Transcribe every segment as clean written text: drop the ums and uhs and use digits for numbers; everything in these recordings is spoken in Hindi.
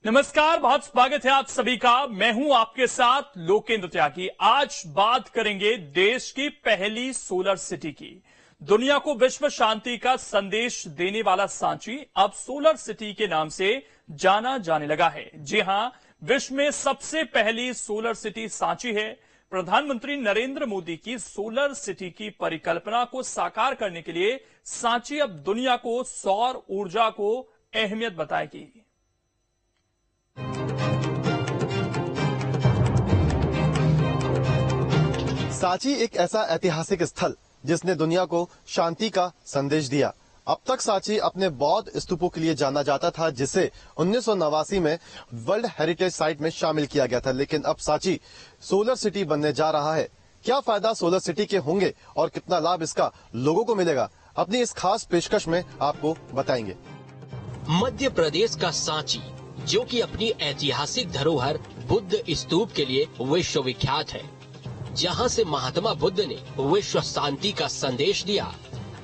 नमस्कार, बहुत स्वागत है आप सभी का। मैं हूं आपके साथ लोकेंद्र त्यागी। आज बात करेंगे देश की पहली सोलर सिटी की। दुनिया को विश्व शांति का संदेश देने वाला सांची अब सोलर सिटी के नाम से जाना जाने लगा है। जी हां, विश्व में सबसे पहली सोलर सिटी सांची है। प्रधानमंत्री नरेंद्र मोदी की सोलर सिटी की परिकल्पना को साकार करने के लिए सांची अब दुनिया को सौर ऊर्जा को अहमियत बताएगी। सांची एक ऐसा ऐतिहासिक स्थल जिसने दुनिया को शांति का संदेश दिया। अब तक सांची अपने बौद्ध स्तूपों के लिए जाना जाता था, जिसे 1989 में वर्ल्ड हेरिटेज साइट में शामिल किया गया था। लेकिन अब सांची सोलर सिटी बनने जा रहा है। क्या फायदा सोलर सिटी के होंगे और कितना लाभ इसका लोगों को मिलेगा, अपनी इस खास पेशकश में आपको बताएंगे। मध्य प्रदेश का सांची, जो कि अपनी ऐतिहासिक धरोहर बुद्ध स्तूप के लिए विश्वविख्यात है, जहां से महात्मा बुद्ध ने विश्व शांति का संदेश दिया,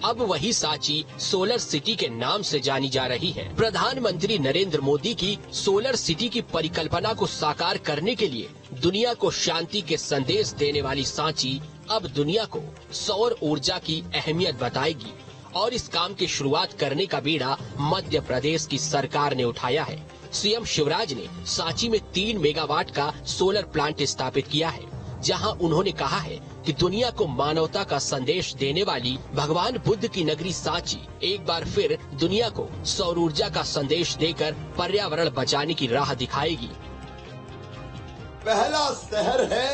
अब वही सांची सोलर सिटी के नाम से जानी जा रही है। प्रधानमंत्री नरेंद्र मोदी की सोलर सिटी की परिकल्पना को साकार करने के लिए दुनिया को शांति के संदेश देने वाली सांची अब दुनिया को सौर ऊर्जा की अहमियत बताएगी और इस काम की शुरुआत करने का बीड़ा मध्य प्रदेश की सरकार ने उठाया है। सीएम शिवराज ने सांची में 3 मेगावाट का सोलर प्लांट स्थापित किया है, जहां उन्होंने कहा है कि दुनिया को मानवता का संदेश देने वाली भगवान बुद्ध की नगरी सांची एक बार फिर दुनिया को सौर ऊर्जा का संदेश देकर पर्यावरण बचाने की राह दिखाएगी। पहला शहर है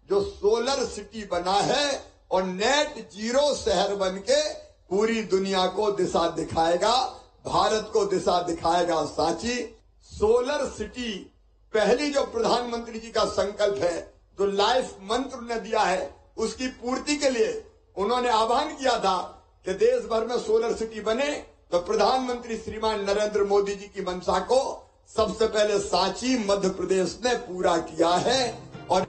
जो सोलर सिटी बना है और नेट जीरो शहर बनके पूरी दुनिया को दिशा दिखाएगा, भारत को दिशा दिखाएगा। सांची सोलर सिटी पहली जो प्रधानमंत्री जी का संकल्प है, जो लाइफ मंत्र ने दिया है, उसकी पूर्ति के लिए उन्होंने आह्वान किया था कि देश भर में सोलर सिटी बने। तो प्रधानमंत्री श्रीमान नरेंद्र मोदी जी की मंशा को सबसे पहले सांची मध्य प्रदेश ने पूरा किया है। और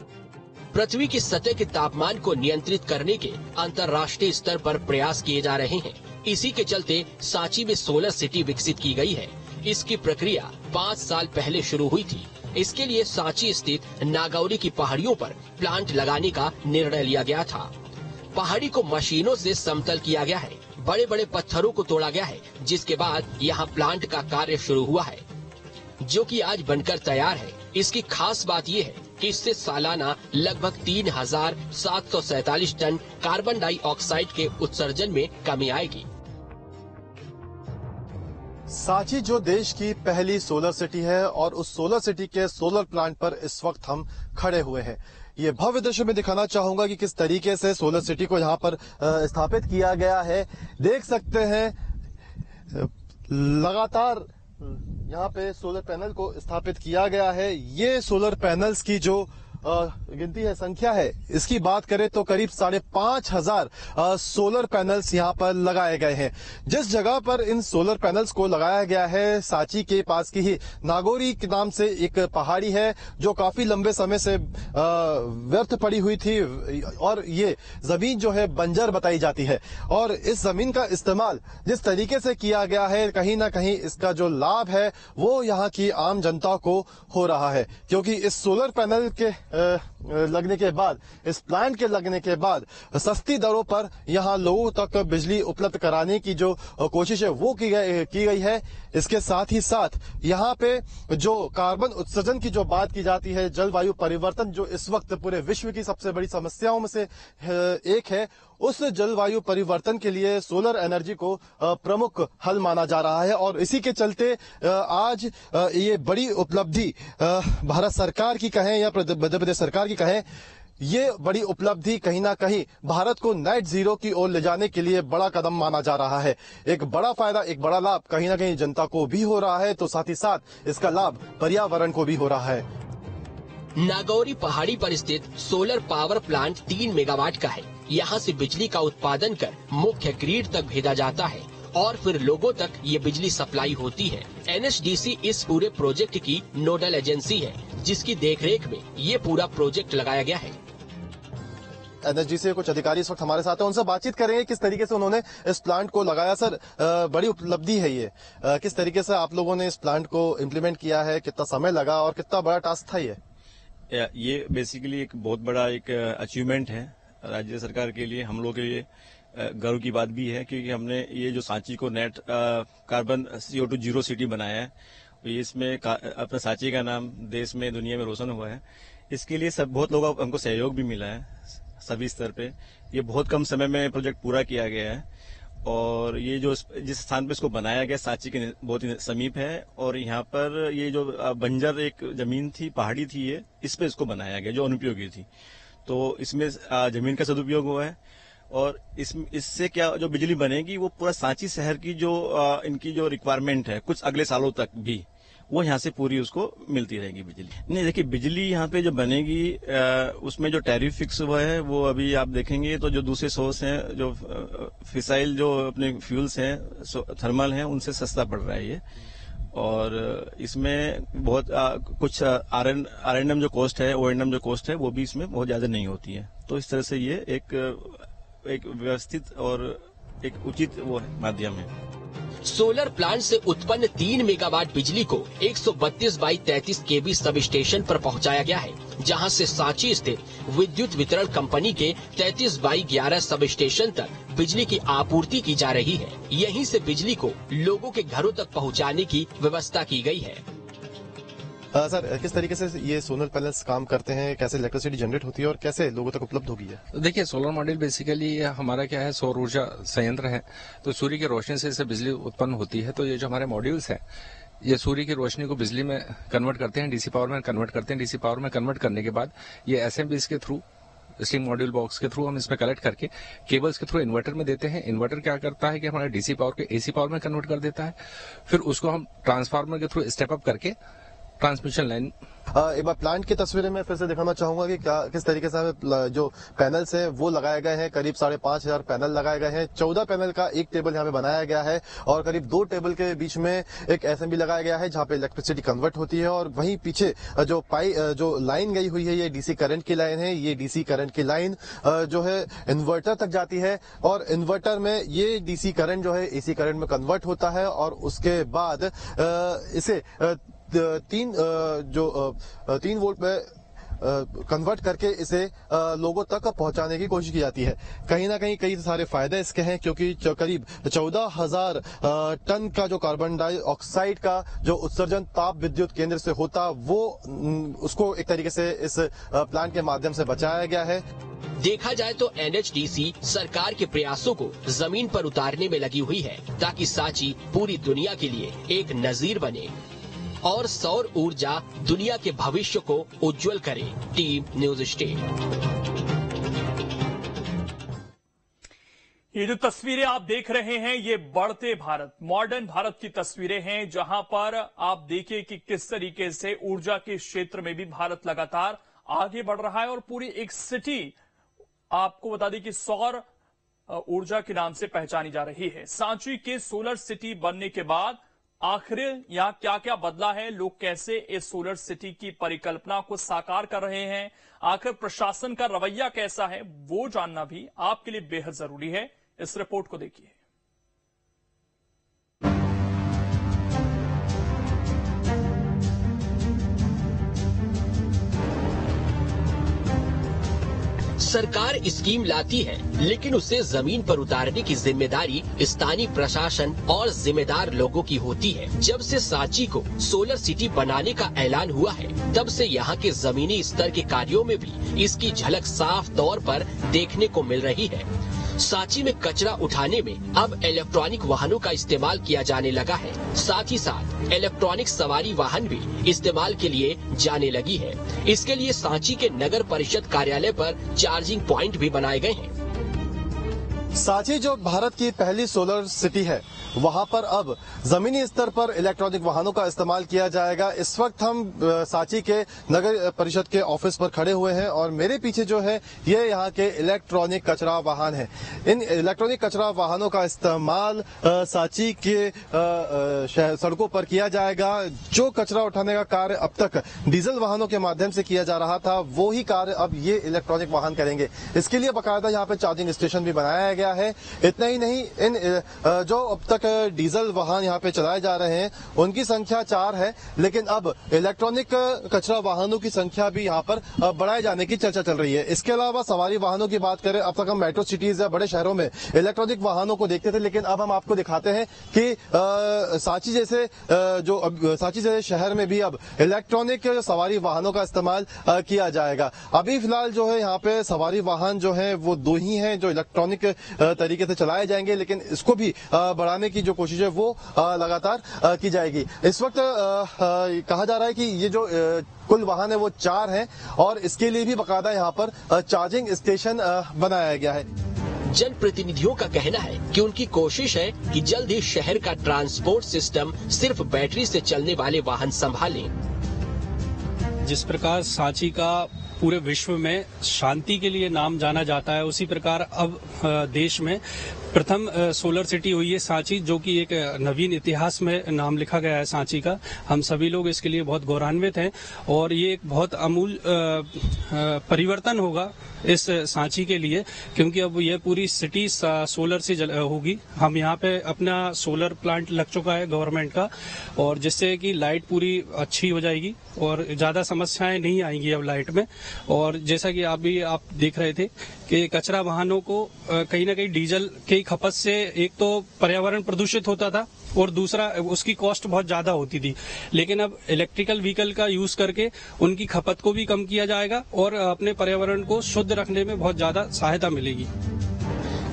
पृथ्वी की सतह के तापमान को नियंत्रित करने के अंतर्राष्ट्रीय स्तर पर प्रयास किए जा रहे हैं। इसी के चलते सांची में सोलर सिटी विकसित की गई है। इसकी प्रक्रिया 5 साल पहले शुरू हुई थी। इसके लिए सांची स्थित नागौरी की पहाड़ियों पर प्लांट लगाने का निर्णय लिया गया था। पहाड़ी को मशीनों से समतल किया गया है, बड़े बड़े पत्थरों को तोड़ा गया है, जिसके बाद यहाँ प्लांट का कार्य शुरू हुआ है, जो कि आज बनकर तैयार है। इसकी खास बात यह है कि इससे सालाना लगभग 3747 टन कार्बन डाइऑक्साइड के उत्सर्जन में कमी आएगी। सांची जो देश की पहली सोलर सिटी है और उस सोलर सिटी के सोलर प्लांट पर इस वक्त हम खड़े हुए हैं। ये भव्य दृश्य में दिखाना चाहूंगा कि किस तरीके से सोलर सिटी को यहाँ पर स्थापित किया गया है। देख सकते हैं लगातार यहाँ पे सोलर पैनल को स्थापित किया गया है। ये सोलर पैनल्स की जो गिनती है, संख्या है, इसकी बात करें तो करीब 5,500 सोलर पैनल्स यहाँ पर लगाए गए हैं। जिस जगह पर इन सोलर पैनल्स को लगाया गया है, सांची के पास की ही नागौरी के नाम से एक पहाड़ी है, जो काफी लंबे समय से व्यर्थ पड़ी हुई थी और ये जमीन जो है बंजर बताई जाती है। और इस जमीन का इस्तेमाल जिस तरीके से किया गया है, कहीं ना कहीं इसका जो लाभ है वो यहाँ की आम जनता को हो रहा है, क्योंकि इस सोलर पैनल के लगने के बाद, इस प्लांट के लगने के बाद सस्ती दरों पर यहाँ लोगों तक बिजली उपलब्ध कराने की जो कोशिश है वो की गई है। इसके साथ ही साथ यहाँ पे जो कार्बन उत्सर्जन की जो बात की जाती है, जलवायु परिवर्तन जो इस वक्त पूरे विश्व की सबसे बड़ी समस्याओं में से एक है, उस जलवायु परिवर्तन के लिए सोलर एनर्जी को प्रमुख हल माना जा रहा है। और इसी के चलते आज ये बड़ी उपलब्धि भारत सरकार की कहें या मध्य प्रदेश सरकार की कहें, ये बड़ी उपलब्धि कहीं ना कहीं भारत को नेट जीरो की ओर ले जाने के लिए बड़ा कदम माना जा रहा है। एक बड़ा फायदा, एक बड़ा लाभ कहीं ना कहीं जनता को भी हो रहा है, तो साथ ही साथ इसका लाभ पर्यावरण को भी हो रहा है। नागौरी पहाड़ी पर स्थित सोलर पावर प्लांट 3 मेगावाट का है। यहाँ से बिजली का उत्पादन कर मुख्य ग्रिड तक भेजा जाता है और फिर लोगों तक ये बिजली सप्लाई होती है। NHDC इस पूरे प्रोजेक्ट की नोडल एजेंसी है, जिसकी देखरेख में ये पूरा प्रोजेक्ट लगाया गया है। एनएचडीसी के कुछ अधिकारी इस वक्त हमारे साथ हैं, उनसे बातचीत करेंगे किस तरीके से उन्होंने इस प्लांट को लगाया। सर, बड़ी उपलब्धि है ये, किस तरीके से आप लोगों ने इस प्लांट को इम्प्लीमेंट किया है, कितना समय लगा और कितना बड़ा टास्क था ये बेसिकली एक बहुत बड़ा एक अचीवमेंट है राज्य सरकार के लिए, हम लोग के लिए गर्व की बात भी है, क्योंकि हमने ये जो सांची को net carbon CO2 zero city बनाया है, ये इसमें अपना सांची का नाम देश में दुनिया में रोशन हुआ है। इसके लिए बहुत लोगों को हमको सहयोग भी मिला है सभी स्तर पे। ये बहुत कम समय में प्रोजेक्ट पूरा किया गया है और ये जो जिस स्थान पे इसको बनाया गया सांची के बहुत ही समीप है, और यहाँ पर ये जो बंजर एक जमीन थी, पहाड़ी थी, ये इस पे इसको बनाया गया जो अनुपयोगी थी, तो इसमें जमीन का सदुपयोग हुआ है। और इससे क्या जो बिजली बनेगी वो पूरा सांची शहर की जो इनकी जो रिक्वायरमेंट है कुछ अगले सालों तक भी, वो यहाँ से पूरी उसको मिलती रहेगी बिजली। नहीं, देखिए बिजली यहाँ पे जो बनेगी उसमें जो टैरिफ फिक्स हुआ है वो अभी आप देखेंगे तो जो दूसरे सोर्स हैं, जो फिसाइल जो अपने फ्यूल्स हैं, थर्मल हैं, उनसे सस्ता पड़ रहा है ये। और इसमें बहुत कुछ R&M जो कॉस्ट है, O&M जो कॉस्ट है, वो भी इसमें बहुत ज्यादा नहीं होती है। तो इस तरह से ये एक व्यवस्थित और एक उचित वो माध्यम है। सोलर प्लांट से उत्पन्न 3 मेगावाट बिजली को 132/33 kV सब स्टेशन पर पहुंचाया गया है, जहां से सांची स्थित विद्युत वितरण कंपनी के 33/11 सब स्टेशन तक बिजली की आपूर्ति की जा रही है। यहीं से बिजली को लोगों के घरों तक पहुंचाने की व्यवस्था की गई है। सर, किस तरीके से ये सोलर पैनल्स काम करते हैं, कैसे इलेक्ट्रिसिटी जनरेट होती है और कैसे लोगों तक उपलब्ध होगी है? देखिए, सोलर मॉड्यूल बेसिकली हमारा क्या है, सौर ऊर्जा संयंत्र है, तो सूर्य की रोशनी से इससे बिजली उत्पन्न होती है। तो ये जो हमारे मॉड्यूल्स हैं, ये सूर्य की रोशनी को बिजली में कन्वर्ट करते हैं, डीसी पावर में कन्वर्ट करते हैं। डीसी पावर में कन्वर्ट करने के बाद ये एसएमबीज के थ्रू, स्ट्रिंग मॉड्यूल बॉक्स के थ्रू हम इसमें कलेक्ट करके केबल्स के थ्रू इन्वर्टर में देते हैं। इन्वर्टर क्या करता है कि हमारे डीसी पावर के एसी पावर में कन्वर्ट कर देता है। फिर उसको हम ट्रांसफार्मर के थ्रू स्टेप अप करके ट्रांसमिशन लाइन। एक बार प्लांट की तस्वीरें मैं फिर से दिखाना चाहूंगा कि क्या किस तरीके से जो पैनल्स हैं वो लगाए गए हैं। करीब 5,500 पैनल लगाए गए हैं। 14 पैनल का एक टेबल यहाँ पे बनाया गया है और करीब 2 टेबल के बीच में एक एसएमबी लगाया गया है जहाँ पे इलेक्ट्रिसिटी कन्वर्ट होती है। और वहीं पीछे जो लाइन गई हुई है, ये डीसी करंट की लाइन है। ये डीसी करंट की लाइन जो है इन्वर्टर तक जाती है और इन्वर्टर में ये डीसी करंट जो है एसी करंट में कन्वर्ट होता है और उसके बाद इसे 3 वोल्ट में कन्वर्ट करके इसे लोगों तक पहुंचाने की कोशिश की जाती है। कहीं ना कहीं कई सारे फायदे इसके हैं, क्योंकि करीब 14,000 टन का जो कार्बन डाइऑक्साइड का जो उत्सर्जन ताप विद्युत केंद्र से होता, वो उसको एक तरीके से इस प्लांट के माध्यम से बचाया गया है। देखा जाए तो एनएचडीसी सरकार के प्रयासों को जमीन पर उतारने में लगी हुई है, ताकि सांची पूरी दुनिया के लिए एक नजीर बने और सौर ऊर्जा दुनिया के भविष्य को उज्जवल करे। Team news state. ये जो तस्वीरें आप देख रहे हैं, ये बढ़ते भारत, मॉडर्न भारत की तस्वीरें हैं, जहां पर आप देखिए कि किस तरीके से ऊर्जा के क्षेत्र में भी भारत लगातार आगे बढ़ रहा है और पूरी एक सिटी आपको बता दें कि सौर ऊर्जा के नाम से पहचानी जा रही है। सांची के सोलर सिटी बनने के बाद आखिर यहां क्या क्या बदला है, लोग कैसे इस सोलर सिटी की परिकल्पना को साकार कर रहे हैं, आखिर प्रशासन का रवैया कैसा है, वो जानना भी आपके लिए बेहद जरूरी है। इस रिपोर्ट को देखिए। सरकार स्कीम लाती है, लेकिन उसे जमीन पर उतारने की जिम्मेदारी स्थानीय प्रशासन और जिम्मेदार लोगों की होती है। जब से सांची को सोलर सिटी बनाने का ऐलान हुआ है, तब से यहाँ के जमीनी स्तर के कार्यों में भी इसकी झलक साफ तौर पर देखने को मिल रही है। सांची में कचरा उठाने में अब इलेक्ट्रॉनिक वाहनों का इस्तेमाल किया जाने लगा है। साथ ही साथ इलेक्ट्रॉनिक सवारी वाहन भी इस्तेमाल के लिए जाने लगी है। इसके लिए सांची के नगर परिषद कार्यालय पर चार्जिंग पॉइंट भी बनाए गए हैं। सांची जो भारत की पहली सोलर सिटी है, वहां पर अब जमीनी स्तर पर इलेक्ट्रॉनिक वाहनों का इस्तेमाल किया जाएगा। इस वक्त हम सांची के नगर परिषद के ऑफिस पर खड़े हुए हैं और मेरे पीछे जो है ये यहाँ के इलेक्ट्रॉनिक कचरा वाहन है। इन इलेक्ट्रॉनिक कचरा वाहनों का इस्तेमाल सांची के सड़कों पर किया जाएगा। जो कचरा उठाने का कार्य अब तक डीजल वाहनों के माध्यम से किया जा रहा था, वो ही कार्य अब ये इलेक्ट्रॉनिक वाहन करेंगे। इसके लिए बाकायदा यहाँ पे चार्जिंग स्टेशन भी बनाया गया है। इतना ही नहीं, इन जो अब तक डीजल वाहन यहाँ पे चलाए जा रहे हैं उनकी संख्या 4 है, लेकिन अब इलेक्ट्रॉनिक कचरा वाहनों की संख्या भी यहाँ पर बढ़ाए जाने की चर्चा चल रही है। इसके अलावा सवारी वाहनों की बात करें, अब तक हम मेट्रो सिटीज या बड़े शहरों में इलेक्ट्रॉनिक वाहनों को देखते थे, लेकिन अब हम आपको दिखाते हैं कि सांची जैसे शहर में भी अब इलेक्ट्रॉनिक सवारी वाहनों का इस्तेमाल किया जाएगा। अभी फिलहाल जो है यहाँ पे सवारी वाहन जो है वो 2 ही हैं जो इलेक्ट्रॉनिक तरीके से चलाए जाएंगे, लेकिन इसको भी बढ़ाने की जो कोशिश है वो लगातार की जाएगी। इस वक्त कहा जा रहा है कि ये जो कुल वाहन है वो 4 हैं और इसके लिए भी बाकायदा यहाँ पर चार्जिंग स्टेशन बनाया गया है। जनप्रतिनिधियों का कहना है कि उनकी कोशिश है कि जल्द ही शहर का ट्रांसपोर्ट सिस्टम सिर्फ बैटरी से चलने वाले वाहन संभालें। जिस प्रकार सांची का पूरे विश्व में शांति के लिए नाम जाना जाता है, उसी प्रकार अब देश में प्रथम सोलर सिटी हुई है सांची, जो कि एक नवीन इतिहास में नाम लिखा गया है सांची का। हम सभी लोग इसके लिए बहुत गौरवान्वित हैं और ये एक बहुत अमूल परिवर्तन होगा इस सांची के लिए, क्योंकि अब ये पूरी सिटी सोलर से होगी। हम यहाँ पे अपना सोलर प्लांट लग चुका है गवर्नमेंट का, और जिससे कि लाइट पूरी अच्छी हो जाएगी और ज्यादा समस्याएं नहीं आएंगी अब लाइट में। और जैसा कि आप देख रहे थे कि कचरा वाहनों को कहीं ना कहीं डीजल की खपत से एक तो पर्यावरण प्रदूषित होता था और दूसरा उसकी कॉस्ट बहुत ज्यादा होती थी, लेकिन अब इलेक्ट्रिकल व्हीकल का यूज करके उनकी खपत को भी कम किया जाएगा और अपने पर्यावरण को शुद्ध रखने में बहुत ज्यादा सहायता मिलेगी।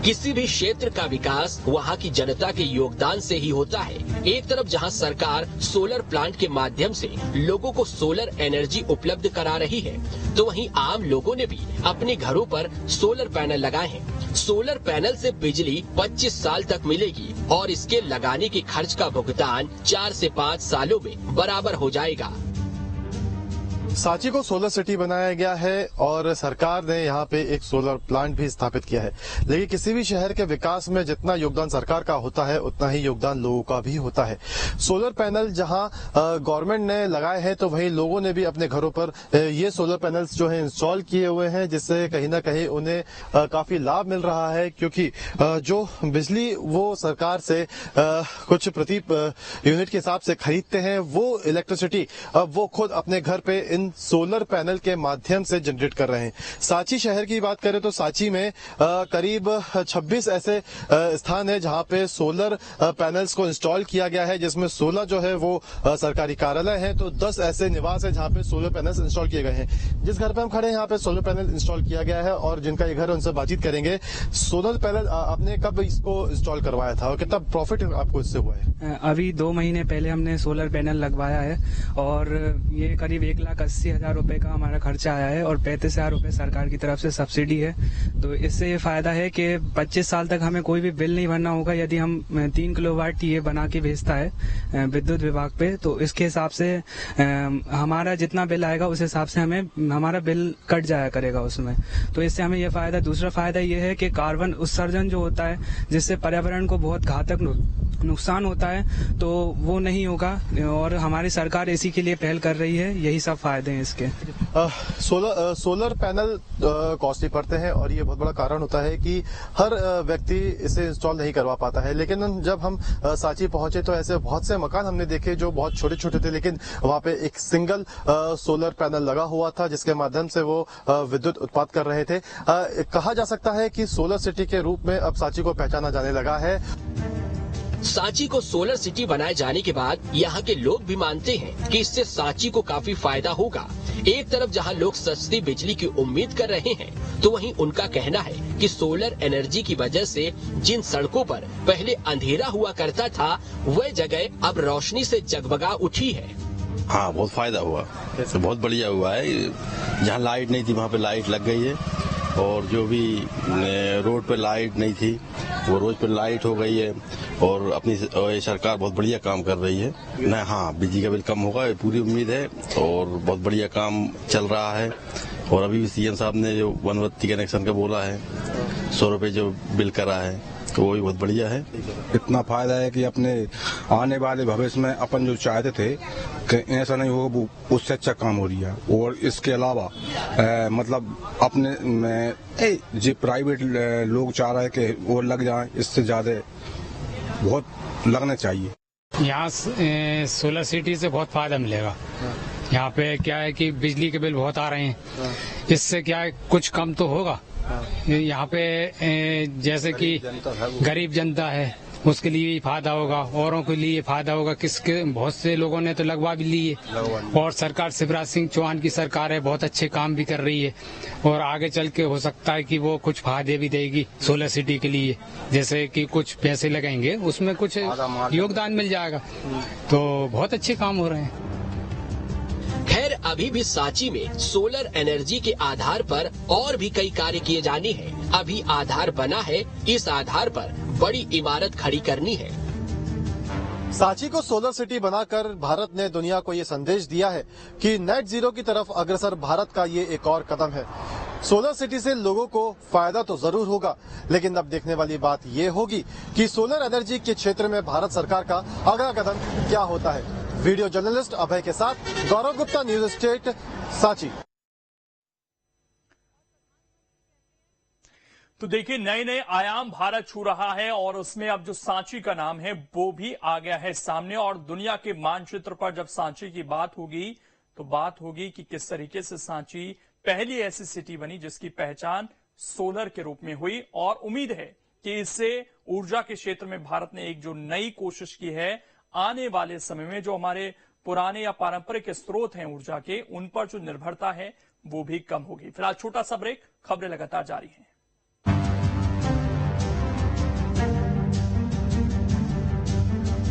किसी भी क्षेत्र का विकास वहाँ की जनता के योगदान से ही होता है। एक तरफ जहाँ सरकार सोलर प्लांट के माध्यम से लोगों को सोलर एनर्जी उपलब्ध करा रही है, तो वहीं आम लोगों ने भी अपने घरों पर सोलर पैनल लगाए हैं। सोलर पैनल से बिजली 25 साल तक मिलेगी और इसके लगाने के खर्च का भुगतान 4 से 5 सालों में बराबर हो जाएगा। सांची को सोलर सिटी बनाया गया है और सरकार ने यहाँ पे एक सोलर प्लांट भी स्थापित किया है, लेकिन किसी भी शहर के विकास में जितना योगदान सरकार का होता है उतना ही योगदान लोगों का भी होता है। सोलर पैनल जहाँ गवर्नमेंट ने लगाए हैं, तो वहीं लोगों ने भी अपने घरों पर ये सोलर पैनल्स जो है इंस्टॉल किए हुए हैं, जिससे कहीं ना कहीं उन्हें काफी लाभ मिल रहा है, क्योंकि जो बिजली वो सरकार से कुछ प्रति यूनिट के हिसाब से खरीदते हैं, वो इलेक्ट्रिसिटी अब वो खुद अपने घर पे इन सोलर पैनल के माध्यम से जनरेट कर रहे हैं। सांची शहर की बात करें तो सांची में करीब 26 ऐसे स्थान है जहां पे सोलर पैनल्स को इंस्टॉल किया गया है, जिसमें 16 जो है वो सरकारी कार्यालय हैं, तो 10 ऐसे निवास है जहां पे सोलर पैनल्स इंस्टॉल किए गए हैं। जिस घर पे हम खड़े हैं यहाँ पे सोलर पैनल इंस्टॉल किया गया है और जिनका ये घर है उनसे बातचीत करेंगे। सोलर पैनल आपने कब इसको इंस्टॉल करवाया था और कितना प्रॉफिट आपको इससे हुआ है? अभी 2 महीने पहले हमने सोलर पैनल लगवाया है और ये करीब 1,80,000 रुपए का हमारा खर्चा आया है और 35,000 रुपए सरकार की तरफ से सब्सिडी है। तो इससे ये फायदा है कि 25 साल तक हमें कोई भी बिल नहीं भरना होगा। यदि हम 3 किलोवाट ये बना के भेजता है विद्युत विभाग पे, तो इसके हिसाब से हमारा जितना बिल आएगा उस हिसाब से हमें हमारा बिल कट जाया करेगा उसमें। तो इससे हमें ये फायदा, दूसरा फायदा ये है कि कार्बन उत्सर्जन जो होता है, जिससे पर्यावरण को बहुत घातक नुकसान होता है, तो वो नहीं होगा और हमारी सरकार इसी के लिए पहल कर रही है। यही सब फायदे हैं इसके। सोलर पैनल कॉस्टली पड़ते हैं और ये बहुत बड़ा कारण होता है कि हर व्यक्ति इसे इंस्टॉल नहीं करवा पाता है। लेकिन जब हम सांची पहुंचे तो ऐसे बहुत से मकान हमने देखे जो बहुत छोटे छोटे थे, लेकिन वहां पे एक सिंगल सोलर पैनल लगा हुआ था जिसके माध्यम से वो विद्युत उत्पादन कर रहे थे। कहा जा सकता है कि सोलर सिटी के रूप में अब सांची को पहचाना जाने लगा है। सांची को सोलर सिटी बनाए जाने के बाद यहाँ के लोग भी मानते हैं कि इससे सांची को काफी फायदा होगा। एक तरफ जहाँ लोग सस्ती बिजली की उम्मीद कर रहे हैं, तो वहीं उनका कहना है कि सोलर एनर्जी की वजह से जिन सड़कों पर पहले अंधेरा हुआ करता था, वह जगह अब रोशनी से जगमगा उठी है। हाँ, बहुत फायदा हुआ, बहुत बढ़िया हुआ है। जहाँ लाइट नहीं थी वहाँ पे लाइट लग गई है और जो भी रोड पे लाइट नहीं थी वो रोड पे लाइट हो गई है और अपनी सरकार बहुत बढ़िया काम कर रही है ना। हाँ, बिजली का बिल कम होगा, पूरी उम्मीद है और बहुत बढ़िया काम चल रहा है और अभी सीएम साहब ने जो वनवत्ती कनेक्शन का बोला है 100 रुपए जो बिल करा है तो वो भी बहुत बढ़िया है। इतना फायदा है कि अपने आने वाले भविष्य में अपन जो चाहते थे कि ऐसा नहीं होगा, वो उससे अच्छा काम हो रही है। और इसके अलावा मतलब अपने में जो प्राइवेट लोग चाह रहे हैं कि वो लग जाए, इससे ज्यादा बहुत लगना चाहिए। यहाँ सोलर सिटी से बहुत फायदा मिलेगा। यहाँ पे क्या है कि बिजली के बिल बहुत आ रहे हैं, इससे क्या है कुछ कम तो होगा। यहाँ पे जैसे कि गरीब जनता है उसके लिए भी फायदा होगा, औरों के लिए फायदा होगा। किसके बहुत से लोगों ने तो लगवा भी लिए और सरकार शिवराज सिंह चौहान की सरकार है, बहुत अच्छे काम भी कर रही है और आगे चल के हो सकता है कि वो कुछ फायदे भी देगी सोलर सिटी के लिए। जैसे कि कुछ पैसे लगाएंगे उसमें कुछ योगदान मिल जाएगा, तो बहुत अच्छे काम हो रहे हैं। खैर अभी भी सांची में सोलर एनर्जी के आधार पर और भी कई कार्य किए जाने हैं। अभी आधार बना है, इस आधार पर बड़ी इमारत खड़ी करनी है। सांची को सोलर सिटी बनाकर भारत ने दुनिया को ये संदेश दिया है कि नेट जीरो की तरफ अग्रसर भारत का ये एक और कदम है। सोलर सिटी से लोगों को फायदा तो जरूर होगा, लेकिन अब देखने वाली बात ये होगी कि सोलर एनर्जी के क्षेत्र में भारत सरकार का अगला कदम क्या होता है। वीडियो जर्नलिस्ट अभय के साथ गौरव गुप्ता, न्यूज स्टेट, सांची। तो देखिए नए नए आयाम भारत छू रहा है और उसमें अब जो सांची का नाम है वो भी आ गया है सामने। और दुनिया के मानचित्र पर जब सांची की बात होगी तो बात होगी कि किस तरीके से सांची पहली ऐसी सिटी बनी जिसकी पहचान सोलर के रूप में हुई। और उम्मीद है कि इससे ऊर्जा के क्षेत्र में भारत ने एक जो नई कोशिश की है, आने वाले समय में जो हमारे पुराने या पारंपरिक स्रोत हैं ऊर्जा के, उन पर जो निर्भरता है वो भी कम होगी। फिलहाल छोटा सा ब्रेक, खबरें लगातार जारी हैं।